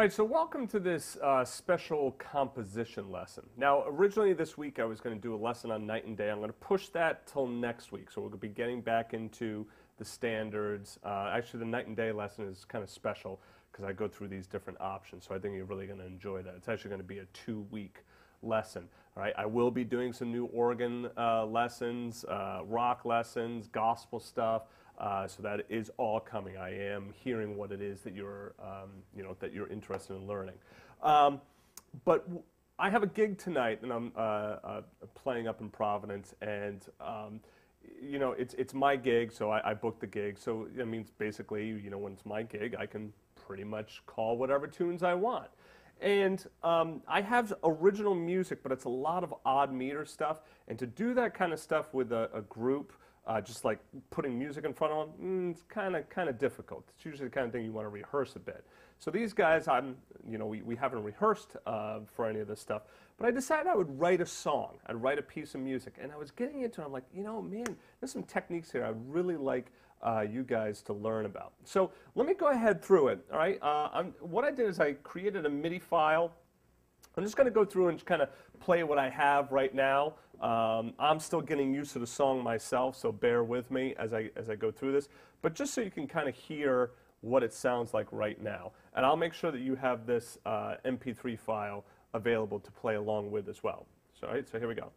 All right, so welcome to this special composition lesson. Now, originally this week I was going to do a lesson on night and day. I'm going to push that till next week, so we're going to be getting back into the standards. Actually, the night and day lesson is kind of special because I go through these different options, so I think you're really going to enjoy that. It's actually going to be a 2-week lesson. All right, I will be doing some new organ lessons, rock lessons, gospel stuff. So that is all coming. I am hearing what it is that you're, that you're interested in learning. But I have a gig tonight, and I'm playing up in Providence, and it's my gig, so I booked the gig. So that means basically, when it's my gig, I can pretty much call whatever tunes I want. And I have original music, but it's a lot of odd meter stuff. And to do that kind of stuff with a group, just like putting music in front of them, it's kind of difficult. It's usually the kind of thing you want to rehearse a bit. So these guys, we haven't rehearsed for any of this stuff, but I decided I would write a song. I'd write a piece of music, and I was getting into it. I'm like, man, there's some techniques here I'd really like you guys to learn about. So let me go ahead through it. All right. What I did is I created a MIDI file. I'm just going to go through and kind of play what I have right now. I'm still getting used to the song myself, so bear with me as I go through this. But just so you can kind of hear what it sounds like right now. And I'll make sure that you have this MP3 file available to play along with as well. So, all right, so here we go.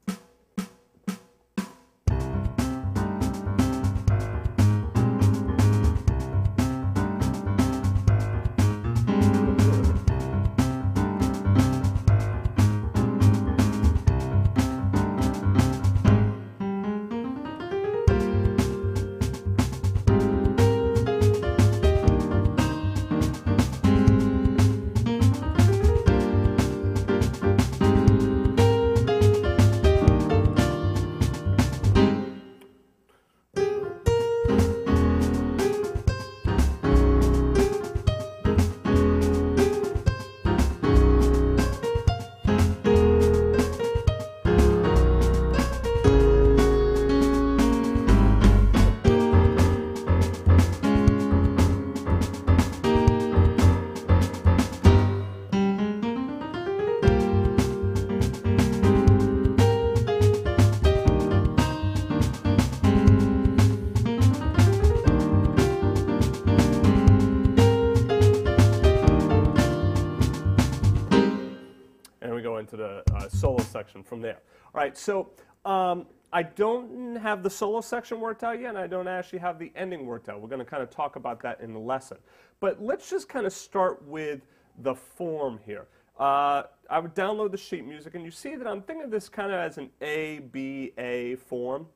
Into the solo section from there. All right, so I don't have the solo section worked out yet, and I don't actually have the ending worked out. We're going to kind of talk about that in the lesson. But let's just kind of start with the form here. I would download the sheet music, and you see that I'm thinking of this kind of as an A-B-A form.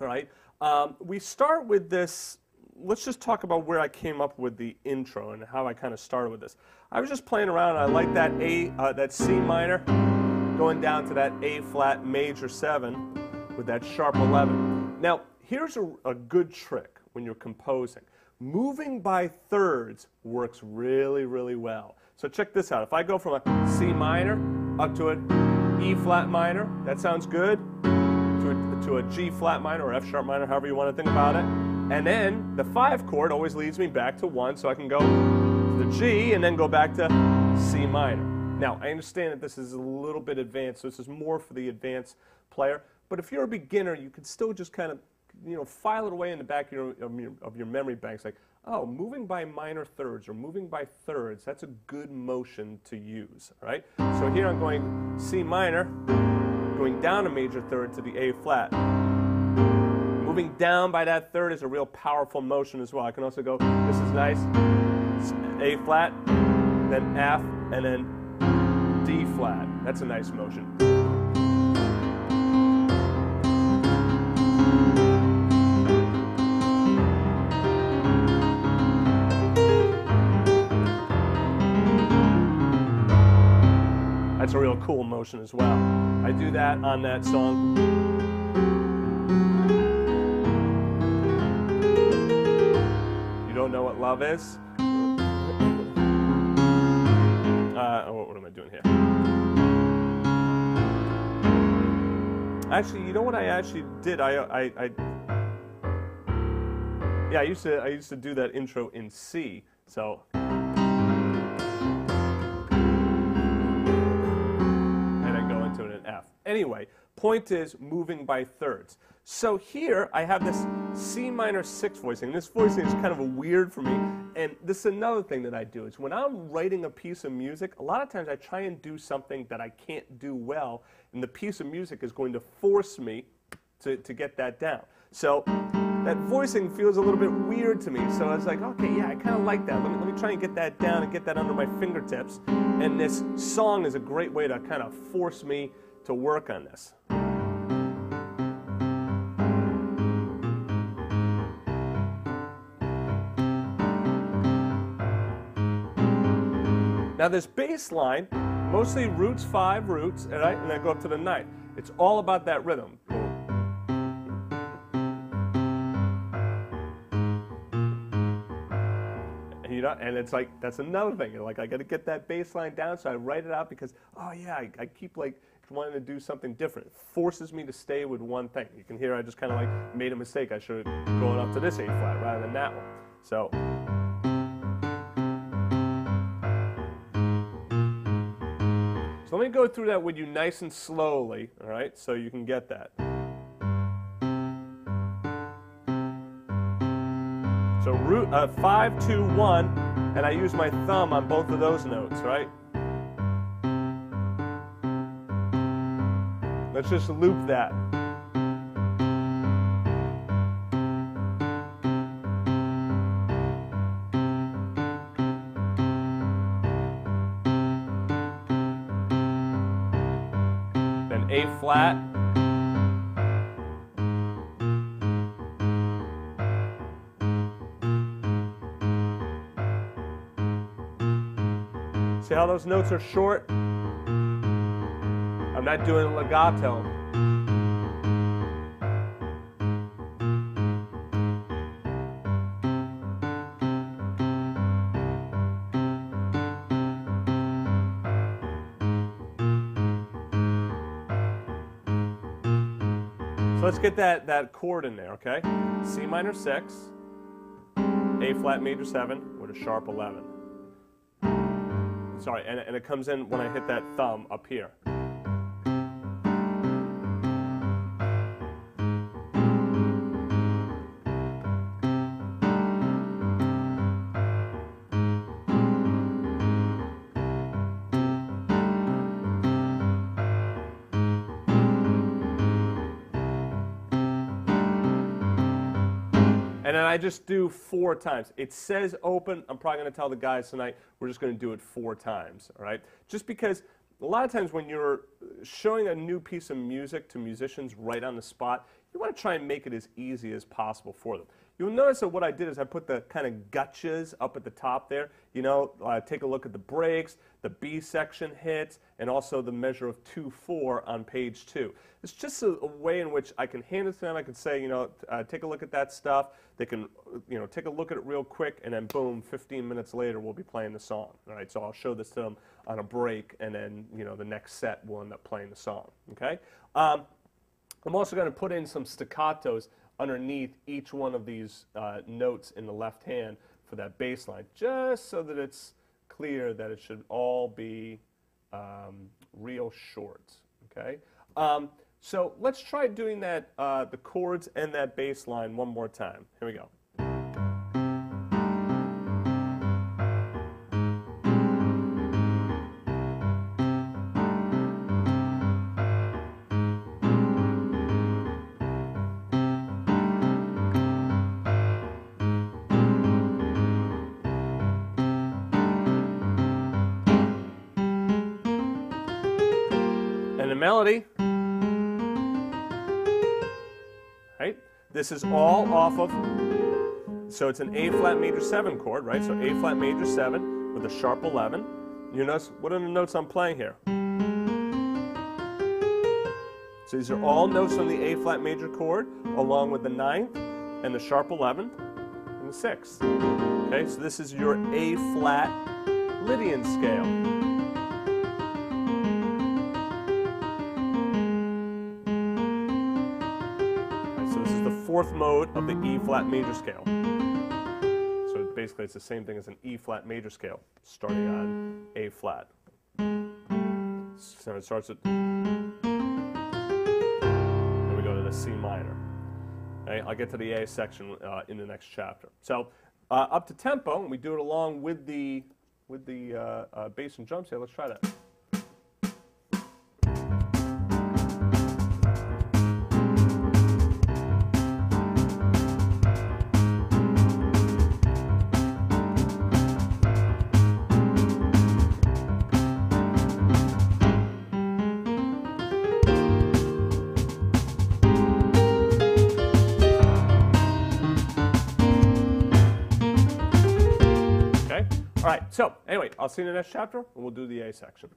All right, we start with this. Let's just talk about where I came up with the intro and how I kind of started with this. I was just playing around, and I like that that C minor going down to that A flat major 7 with that sharp 11. Now, here's a good trick when you're composing. Moving by thirds works really, really well. So check this out. If I go from a C minor up to an E flat minor, that sounds good, to a G flat minor or F sharp minor, however you want to think about it. And then the 5 chord always leads me back to 1, so I can go to the G and then go back to C minor. Now, I understand that this is a little bit advanced, so this is more for the advanced player. But if you're a beginner, you can still just kind of, file it away in the back of your memory banks, like, oh, moving by minor thirds or moving by thirds, that's a good motion to use, all right? So here I'm going C minor, going down a major third to the A flat. Moving down by that third is a real powerful motion as well. I can also go, this is nice, A flat, then F, and then D flat. That's a nice motion. That's a real cool motion as well. I do that on that song. Don't know what love is? What am I doing here? Actually, you know what I actually did? Yeah, I used to do that intro in C. So Anyway, point is moving by thirds. So here I have this C minor 6 voicing. This voicing is kind of weird for me, and this is another thing that I do is when I'm writing a piece of music, a lot of times I try and do something that I can't do well, and the piece of music is going to force me to get that down. So that voicing feels a little bit weird to me, so I was like, okay, yeah, I kind of like that. Let me try and get that down and get that under my fingertips, and this song is a great way to kind of force me to work on this. Now this bass line, mostly roots 5 roots, right? And I go up to the 9th. It's all about that rhythm. And it's like, that's another thing. Like, I got to get that bass line down, so I write it out because, oh yeah, I keep like wanting to do something different. It forces me to stay with one thing. You can hear I just kind of like made a mistake. I should have gone up to this A flat rather than that one. So let me go through that with you nice and slowly, all right, so you can get that. So root 5, 2, 1, and I use my thumb on both of those notes, right? Let's just loop that. Then A flat. See how those notes are short? I'm not doing legato. So let's get that chord in there, okay? C minor 6, A flat major 7 with a sharp 11. Sorry, and it comes in when I hit that thumb up here. And then I just do 4 times. It says open. I'm probably going to tell the guys tonight we're just going to do it 4 times, all right? Just because a lot of times when you're showing a new piece of music to musicians right on the spot, you want to try and make it as easy as possible for them. You'll notice that what I did is I put the kind of gotchas up at the top there. You know, take a look at the breaks, the B section hits, and also the measure of 2/4 on page 2. It's just a way in which I can hand it to them. I can say, you know, take a look at that stuff. They can, you know, take a look at it real quick, and then boom, 15 minutes later, we'll be playing the song. All right, so I'll show this to them on a break, and then, you know, the next set we'll end up playing the song. Okay. I'm also going to put in some staccatos underneath each one of these notes in the left hand for that bass line, just so that it's clear that it should all be real short, okay? So let's try doing that, the chords and that bass line one more time. Here we go. And the melody, right? This is all off of, so it's an A flat major 7 chord, right? So A flat major 7 with a sharp 11. You notice, what are the notes I'm playing here? So these are all notes on the A flat major chord, along with the 9th and the sharp 11 and the 6th. Okay, so this is your A flat Lydian scale. Fourth mode of the E flat major scale. So basically it's the same thing as an E flat major scale, starting on A flat. So it starts at C minor. Okay? I'll get to the A section in the next chapter. So up to tempo, and we do it along with the bass and drums here. Let's try that. All right, so anyway, I'll see you in the next chapter, and we'll do the A section.